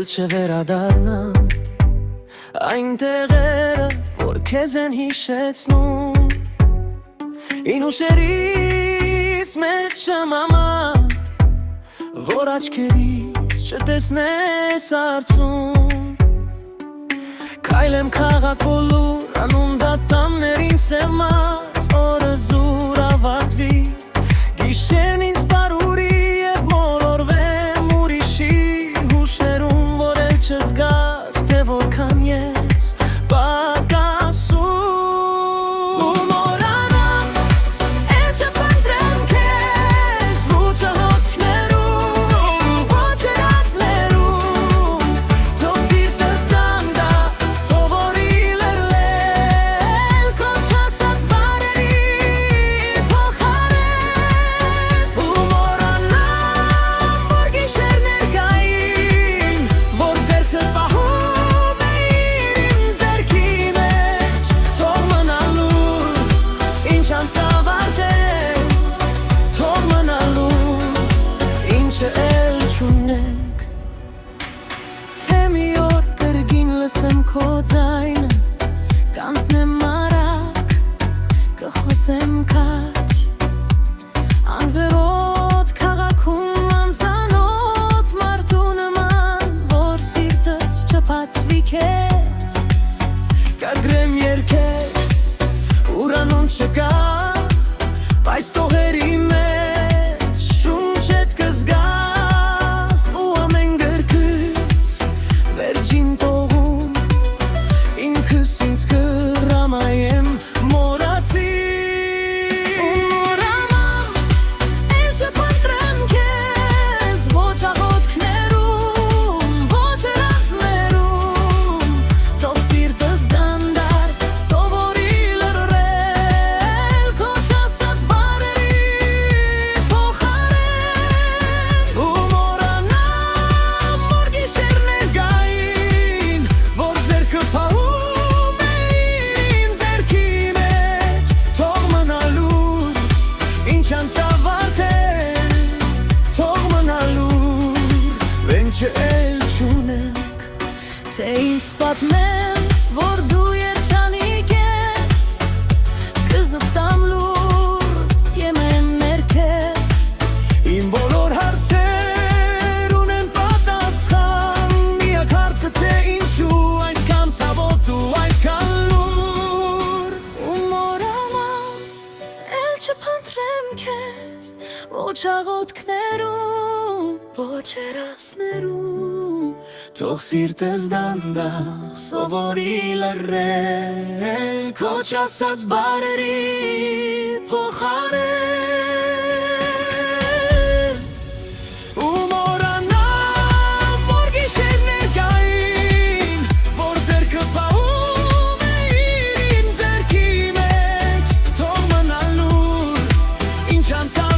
չվերադառնան այն տեղերը, որ քեզ են հիշեցնում Ին ուշերիս մեջ շմամա Որ աչքերիս չտեսնես արցում Քայլեմ քաղաք բոլոր անուն դատամներին սեղմած Օրը զուր ավարտվի Գիշերն ինձ բարուրի և մոլորվեմ ուրիշի Հուշերում որ էլ չզգաս թե որքան ես պակասում Քո ձայնը կանցնեմ արագ կխոսեմ քաջ անձրևոտ քաղաքում անծանոթ մարդու նման որ սիրտս չփածվի քեզ կագրեմ երգեր ուրանուն չկա բայց տողերի մեջ շունչետ կզգաս ու ամեն գրքից վերջին Թե ինձ պատմեմ, որ դու երջանիկ ես Կզպտամ լուր, եմեն ներքև Իմ բոլոր հարցեր ունեն պատասխան Միակ հարցը թե ինչու այդքան ցավոտ ու այդքան լուր Ու մորանամ, էլ չփնտրեմ քեզ Ոչ աղոթքներում, ոչ երասներում Թող սիրտս դանդաղ սովորի լռել Քո չասած բառերի փոխարել Ու մորանամ, որ գիշերներ կային Որ ձեռքը պահում էիր իմ ձեռքի մեջ Թող մնա լուր, ինչ անցավ